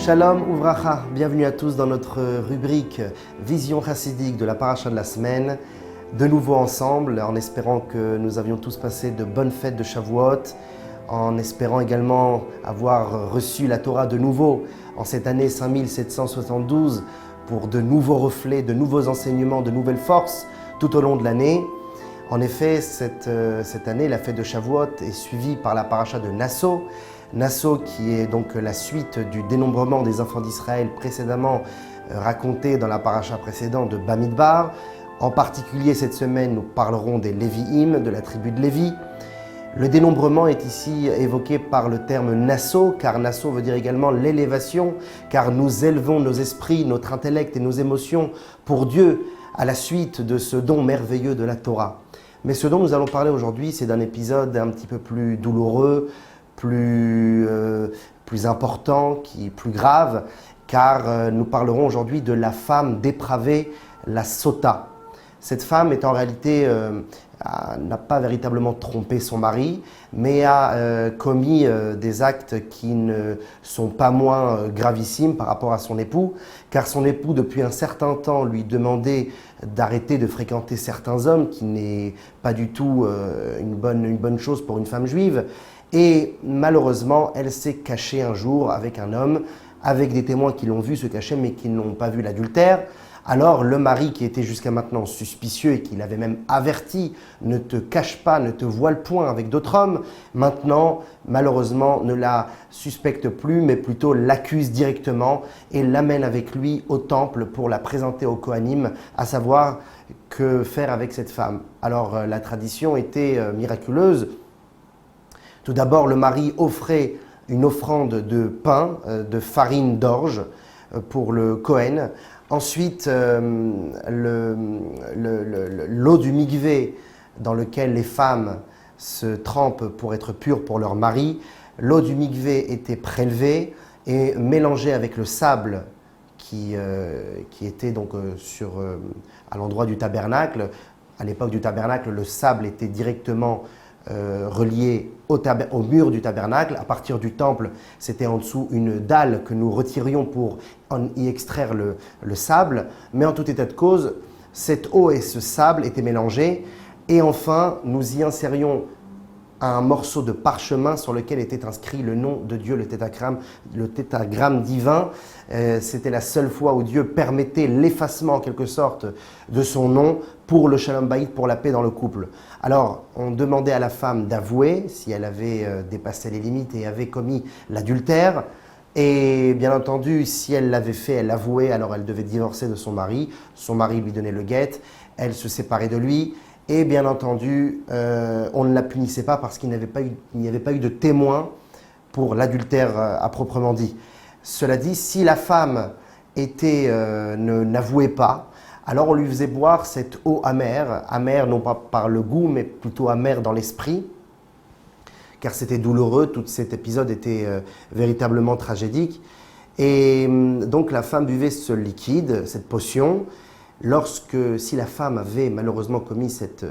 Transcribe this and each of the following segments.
Shalom Uvracha, bienvenue à tous dans notre rubrique Vision chassidique de la paracha de la semaine. De nouveau ensemble, en espérant que nous avions tous passé de bonnes fêtes de Shavuot, en espérant également avoir reçu la Torah de nouveau en cette année 5772 pour de nouveaux reflets, de nouveaux enseignements, de nouvelles forces tout au long de l'année. En effet, cette année, la fête de Shavuot est suivie par la paracha de Nasso. Nasso qui est donc la suite du dénombrement des enfants d'Israël précédemment raconté dans la paracha précédente de Bamidbar. En particulier cette semaine, nous parlerons des Lévi'im, de la tribu de Lévi. Le dénombrement est ici évoqué par le terme Nasso, car Nasso veut dire également l'élévation, car nous élevons nos esprits, notre intellect et nos émotions pour Dieu à la suite de ce don merveilleux de la Torah. Mais ce dont nous allons parler aujourd'hui, c'est d'un épisode un petit peu plus douloureux, plus important, plus grave, car nous parlerons aujourd'hui de la femme dépravée, la Sota. Cette femme est en réalité n'a pas véritablement trompé son mari, mais a commis des actes qui ne sont pas moins gravissimes par rapport à son époux, car son époux, depuis un certain temps, lui demandait d'arrêter de fréquenter certains hommes, qui n'est pas du tout une bonne chose pour une femme juive. Et malheureusement, elle s'est cachée un jour avec un homme, avec des témoins qui l'ont vu se cacher, mais qui n'ont pas vu l'adultère. Alors le mari, qui était jusqu'à maintenant suspicieux et qui l'avait même averti, ne te cache pas, ne te voile point avec d'autres hommes, maintenant, malheureusement, ne la suspecte plus, mais plutôt l'accuse directement et l'amène avec lui au temple pour la présenter au Kohanim, à savoir que faire avec cette femme. Alors la tradition était miraculeuse. Tout d'abord, le mari offrait une offrande de pain, de farine d'orge pour le Kohen. Ensuite, l'eau du mikvé dans lequel les femmes se trempent pour être pures pour leur mari, l'eau du mikvé était prélevée et mélangée avec le sable qui était donc à l'endroit du tabernacle. À l'époque du tabernacle, le sable était directement relié au mur du tabernacle. À partir du temple, c'était en dessous une dalle que nous retirions pour y extraire le sable. Mais en tout état de cause, cette eau et ce sable étaient mélangés. Et enfin, nous y insérions un morceau de parchemin sur lequel était inscrit le nom de Dieu, le tétragramme divin. C'était la seule fois où Dieu permettait l'effacement en quelque sorte de son nom pour le Shalom Bayit, pour la paix dans le couple. Alors, on demandait à la femme d'avouer si elle avait dépassé les limites et avait commis l'adultère. Et bien entendu, si elle l'avait fait, elle l'avouait, alors elle devait divorcer de son mari. Son mari lui donnait le guet, elle se séparait de lui. Et bien entendu, on ne la punissait pas parce qu'il n'y avait pas eu de témoin pour l'adultère à proprement dit. Cela dit, si la femme n'avouait pas, alors on lui faisait boire cette eau amère non pas par le goût, mais plutôt amère dans l'esprit, car c'était douloureux, tout cet épisode était véritablement tragédique. Et donc la femme buvait ce liquide, cette potion. Si la femme avait malheureusement commis cette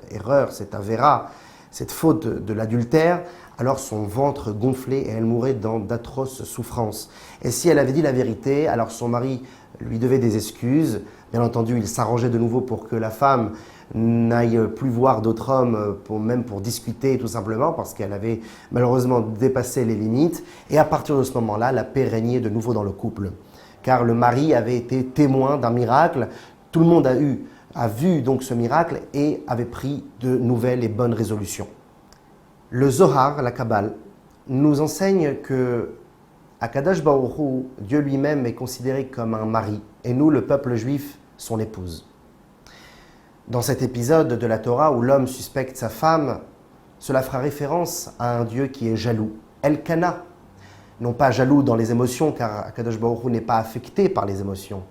erreur, cette avéra, cette faute de l'adultère, alors son ventre gonflait et elle mourait dans d'atroces souffrances. Et si elle avait dit la vérité, alors son mari lui devait des excuses. Bien entendu, il s'arrangeait de nouveau pour que la femme n'aille plus voir d'autres hommes, même pour discuter tout simplement, parce qu'elle avait malheureusement dépassé les limites. Et à partir de ce moment-là, la paix régnait de nouveau dans le couple. Car le mari avait été témoin d'un miracle. Tout le monde a vu donc ce miracle et avait pris de nouvelles et bonnes résolutions. Le Zohar, la Kabbale, nous enseigne que Akadosh Baruch Hu, Dieu lui-même, est considéré comme un mari, et nous, le peuple juif, son épouse. Dans cet épisode de la Torah où l'homme suspecte sa femme, cela fera référence à un Dieu qui est jaloux, Elkana. Non pas jaloux dans les émotions, car Akadosh Baruch Hu n'est pas affecté par les émotions,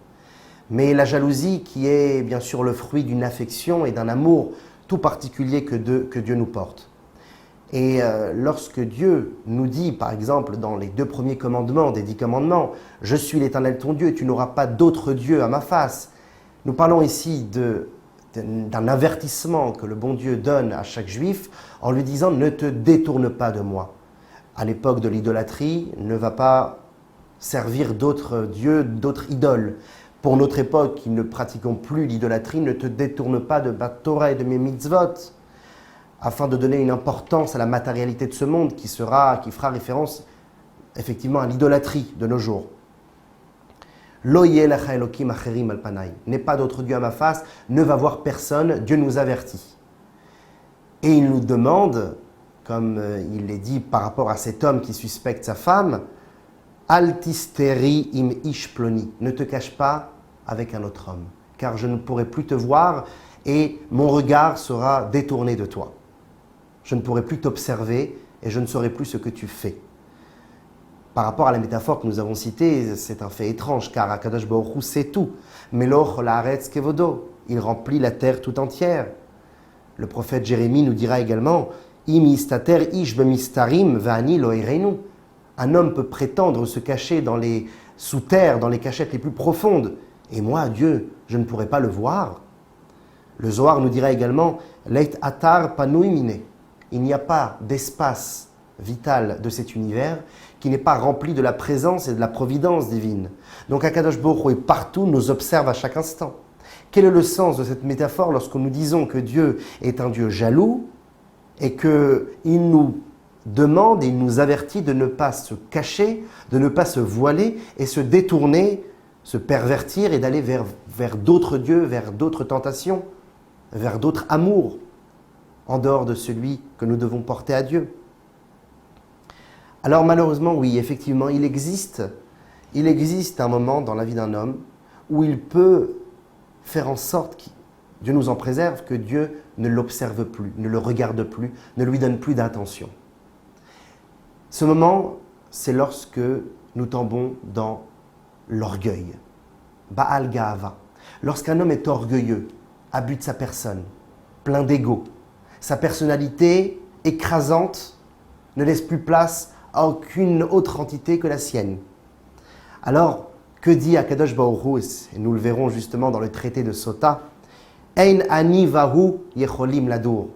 mais la jalousie qui est bien sûr le fruit d'une affection et d'un amour tout particulier que Dieu nous porte. Et lorsque Dieu nous dit, par exemple, dans les 2 premiers commandements des 10 commandements, « Je suis l'Éternel ton Dieu et tu n'auras pas d'autre Dieu à ma face », nous parlons ici d'un avertissement que le bon Dieu donne à chaque juif en lui disant « Ne te détourne pas de moi ». À l'époque de l'idolâtrie, ne va pas servir d'autres dieux, d'autres idoles. Pour notre époque, qui ne pratiquons plus l'idolâtrie, ne te détourne pas de ma Torah et de mes mitzvot, afin de donner une importance à la matérialité de ce monde qui fera référence effectivement à l'idolâtrie de nos jours. Lo yeh lecha elokim acherim al panai. N'aie pas d'autre Dieu à ma face, ne va voir personne, Dieu nous avertit. Et il nous demande, comme il est dit par rapport à cet homme qui suspecte sa femme, Al tisteri im ish ploni. Ne te cache pas avec un autre homme, car je ne pourrai plus te voir et mon regard sera détourné de toi. Je ne pourrai plus t'observer et je ne saurai plus ce que tu fais. Par rapport à la métaphore que nous avons citée, c'est un fait étrange, car Akadosh Baruch Hu sait tout. Meloch laaretz kevodo, il remplit la terre tout entière. Le prophète Jérémie nous dira également, Im istater ish bemistarim va'ani lo ereinu. Un homme peut prétendre se cacher sous terre, dans les cachettes les plus profondes, et moi, Dieu, je ne pourrai pas le voir. Le Zohar nous dira également, Leit atar panui mine. Il n'y a pas d'espace vital de cet univers qui n'est pas rempli de la présence et de la providence divine. Donc Akadosh Baruch Hu est partout, nous observe à chaque instant. Quel est le sens de cette métaphore lorsque nous disons que Dieu est un Dieu jaloux et qu'il nous demande et il nous avertit de ne pas se cacher, de ne pas se voiler et se détourner, se pervertir et d'aller vers d'autres dieux, vers d'autres tentations, vers d'autres amours, en dehors de celui que nous devons porter à Dieu. Alors malheureusement, oui, effectivement, il existe un moment dans la vie d'un homme où il peut faire en sorte, Dieu nous en préserve, que Dieu ne l'observe plus, ne le regarde plus, ne lui donne plus d'attention. Ce moment, c'est lorsque nous tombons dans l'orgueil. Baal Ga'ava. Lorsqu'un homme est orgueilleux, abus de sa personne, plein d'ego, sa personnalité écrasante ne laisse plus place à aucune autre entité que la sienne. Alors, que dit Akadosh Baruch Hu, et nous le verrons justement dans le traité de Sota, Ein ani vahu yecholim ladur.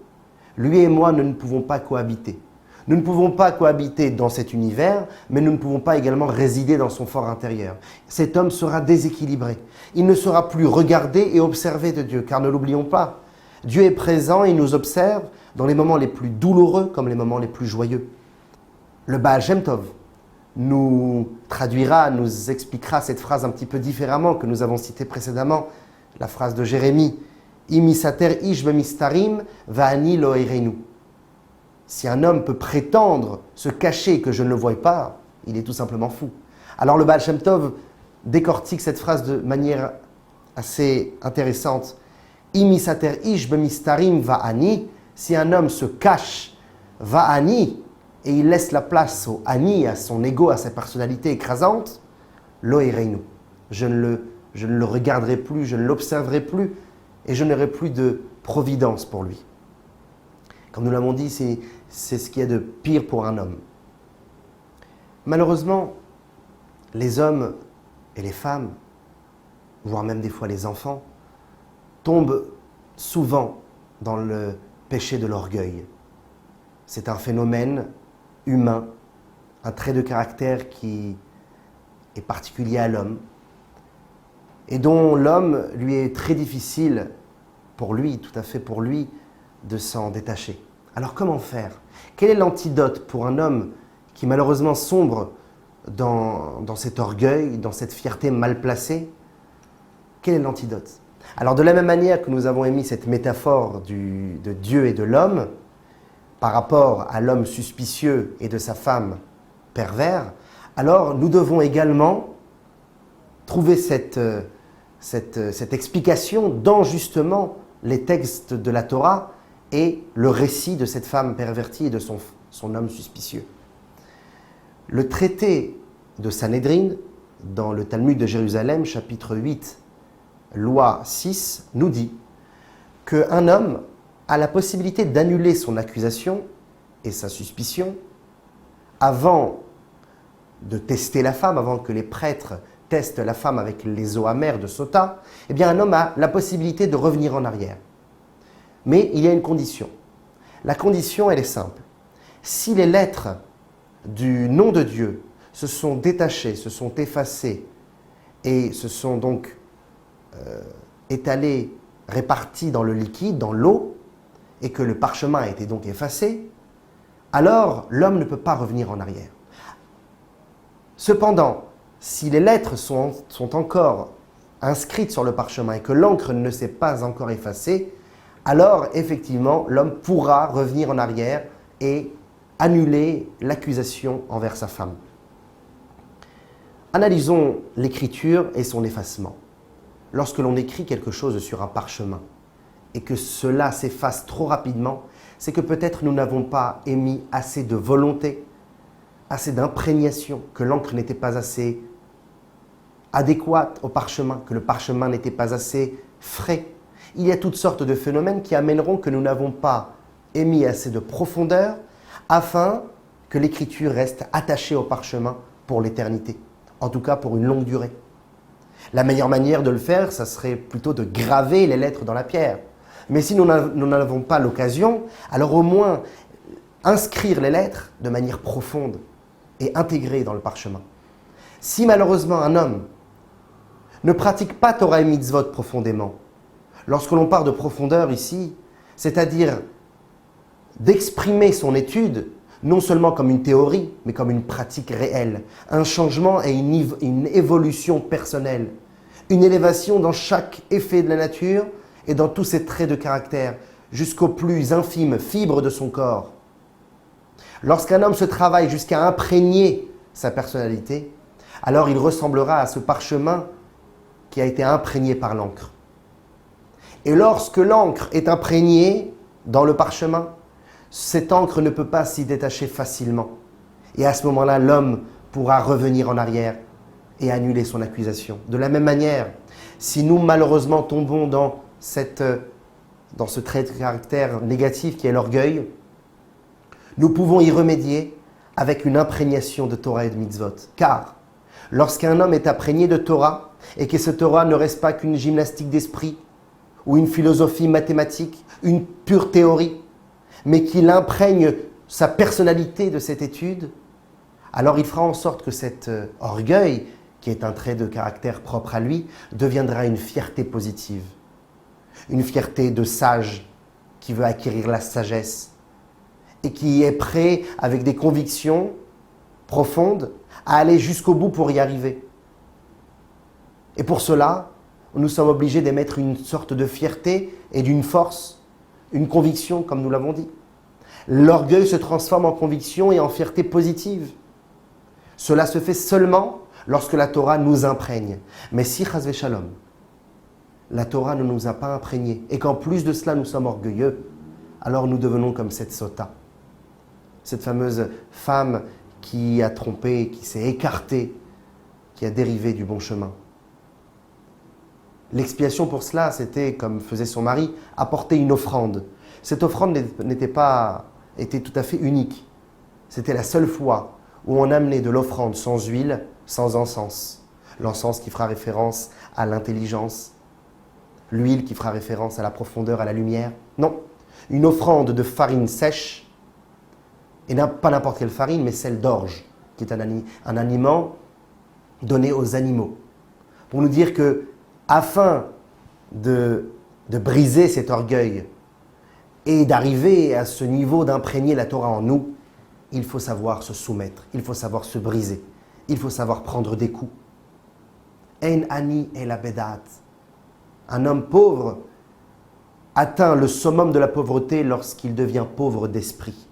Lui et moi, nous ne pouvons pas cohabiter. Nous ne pouvons pas cohabiter dans cet univers, mais nous ne pouvons pas également résider dans son fort intérieur. Cet homme sera déséquilibré. Il ne sera plus regardé et observé de Dieu, car ne l'oublions pas, Dieu est présent et nous observe dans les moments les plus douloureux comme les moments les plus joyeux. Le Baal Shem Tov nous traduira, nous expliquera cette phrase un petit peu différemment que nous avons citée précédemment, la phrase de Jérémie, Imisater ish bemistarim va'ani lo ereinu. Si un homme peut prétendre se cacher que je ne le vois pas, il est tout simplement fou. Alors le Baal Shem Tov décortique cette phrase de manière assez intéressante. Imisater ish bemistarim va'ani. Si un homme se cache, va'ani, et il laisse la place au ani, à son ego, à sa personnalité écrasante, lo ereinu. Je ne le regarderai plus, je ne l'observerai plus, et je n'aurai plus de providence pour lui. Comme nous l'avons dit, c'est ce qu'il y a de pire pour un homme. Malheureusement, les hommes et les femmes, voire même des fois les enfants, tombent souvent dans le péché de l'orgueil. C'est un phénomène humain, un trait de caractère qui est particulier à l'homme et dont l'homme lui est très difficile pour lui, tout à fait pour lui, de s'en détacher. Alors comment faire? Quel est l'antidote pour un homme qui malheureusement sombre dans cet orgueil, dans cette fierté mal placée? Quel est l'antidote? Alors de la même manière que nous avons émis cette métaphore de Dieu et de l'homme, par rapport à l'homme suspicieux et de sa femme pervers, alors nous devons également trouver cette explication dans justement les textes de la Torah et le récit de cette femme pervertie et de son homme suspicieux. Le traité de Sanhédrin, dans le Talmud de Jérusalem, chapitre 8, loi 6, nous dit qu'un homme a la possibilité d'annuler son accusation et sa suspicion avant de tester la femme, avant que les prêtres testent la femme avec les eaux amères de Sota. Eh bien, un homme a la possibilité de revenir en arrière. Mais il y a une condition. La condition, elle est simple. Si les lettres du nom de Dieu se sont détachés, se sont effacés et se sont donc étalés, répartis dans le liquide, dans l'eau, et que le parchemin a été donc effacé, alors l'homme ne peut pas revenir en arrière. Cependant, si les lettres sont encore inscrites sur le parchemin et que l'encre ne s'est pas encore effacée, alors effectivement l'homme pourra revenir en arrière et annuler l'accusation envers sa femme. Analysons l'écriture et son effacement. Lorsque l'on écrit quelque chose sur un parchemin et que cela s'efface trop rapidement, c'est que peut-être nous n'avons pas émis assez de volonté, assez d'imprégnation, que l'encre n'était pas assez adéquate au parchemin, que le parchemin n'était pas assez frais. Il y a toutes sortes de phénomènes qui amèneront que nous n'avons pas émis assez de profondeur afin que l'écriture reste attachée au parchemin pour l'éternité, en tout cas pour une longue durée. La meilleure manière de le faire, ça serait plutôt de graver les lettres dans la pierre. Mais si nous n'en avons pas l'occasion, alors au moins inscrire les lettres de manière profonde et intégrée dans le parchemin. Si malheureusement un homme ne pratique pas Torah et Mitzvot profondément, lorsque l'on parle de profondeur ici, c'est-à-dire d'exprimer son étude, non seulement comme une théorie, mais comme une pratique réelle, un changement et une évolution personnelle, une élévation dans chaque effet de la nature et dans tous ses traits de caractère, jusqu'aux plus infimes fibres de son corps. Lorsqu'un homme se travaille jusqu'à imprégner sa personnalité, alors il ressemblera à ce parchemin qui a été imprégné par l'encre. Et lorsque l'encre est imprégnée dans le parchemin, cette encre ne peut pas s'y détacher facilement. Et à ce moment-là, l'homme pourra revenir en arrière et annuler son accusation. De la même manière, si nous malheureusement tombons dans ce trait de caractère négatif qui est l'orgueil, nous pouvons y remédier avec une imprégnation de Torah et de Mitzvot. Car lorsqu'un homme est imprégné de Torah et que cette Torah ne reste pas qu'une gymnastique d'esprit ou une philosophie mathématique, une pure théorie, mais qu'il imprègne sa personnalité de cette étude, alors il fera en sorte que cet orgueil, qui est un trait de caractère propre à lui, deviendra une fierté positive. Une fierté de sage qui veut acquérir la sagesse et qui est prêt, avec des convictions profondes, à aller jusqu'au bout pour y arriver. Et pour cela, nous sommes obligés d'émettre une sorte de fierté et d'une force, une conviction, comme nous l'avons dit. L'orgueil se transforme en conviction et en fierté positive. Cela se fait seulement lorsque la Torah nous imprègne. Mais si, chas v'shalom, la Torah ne nous a pas imprégnés et qu'en plus de cela nous sommes orgueilleux, alors nous devenons comme cette sota, cette fameuse femme qui a trompé, qui s'est écartée, qui a dérivé du bon chemin. L'expiation pour cela, c'était, comme faisait son mari, apporter une offrande. Cette offrande était tout à fait unique. C'était la seule fois où on amenait de l'offrande sans huile, sans encens. L'encens qui fera référence à l'intelligence, l'huile qui fera référence à la profondeur, à la lumière. Non, une offrande de farine sèche, et pas n'importe quelle farine, mais celle d'orge, qui est un aliment donné aux animaux. Pour nous dire que, afin de briser cet orgueil et d'arriver à ce niveau d'imprégner la Torah en nous, il faut savoir se soumettre, il faut savoir se briser, il faut savoir prendre des coups. En ani el abedat. Un homme pauvre atteint le summum de la pauvreté lorsqu'il devient pauvre d'esprit.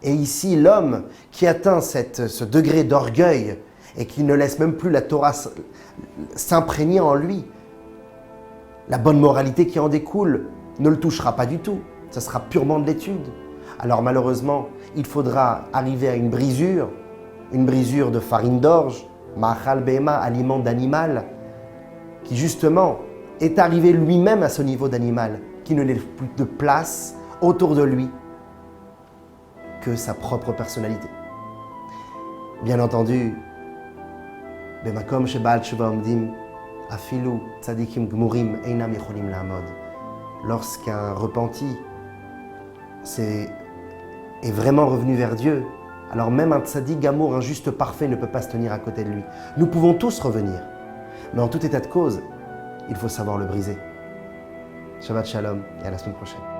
Et ici, l'homme qui atteint ce degré d'orgueil et qui ne laisse même plus la Torah s'imprégner en lui, la bonne moralité qui en découle ne le touchera pas du tout. Ça sera purement de l'étude. Alors malheureusement, il faudra arriver à une brisure de farine d'orge, ma'achal behema, aliment d'animal, qui justement est arrivé lui-même à ce niveau d'animal, qui ne laisse plus de place autour de lui que sa propre personnalité. Bien entendu, b'makom sheba'al tshuva omdim, afilu tzadikim gmurim einam yecholim la'amod. Lorsqu'un repenti est vraiment revenu vers Dieu, Alors même un tzaddik amour, un juste parfait ne peut pas se tenir à côté de lui. Nous pouvons tous revenir. Mais en tout état de cause, il faut savoir le briser. Shabbat Shalom et à la semaine prochaine.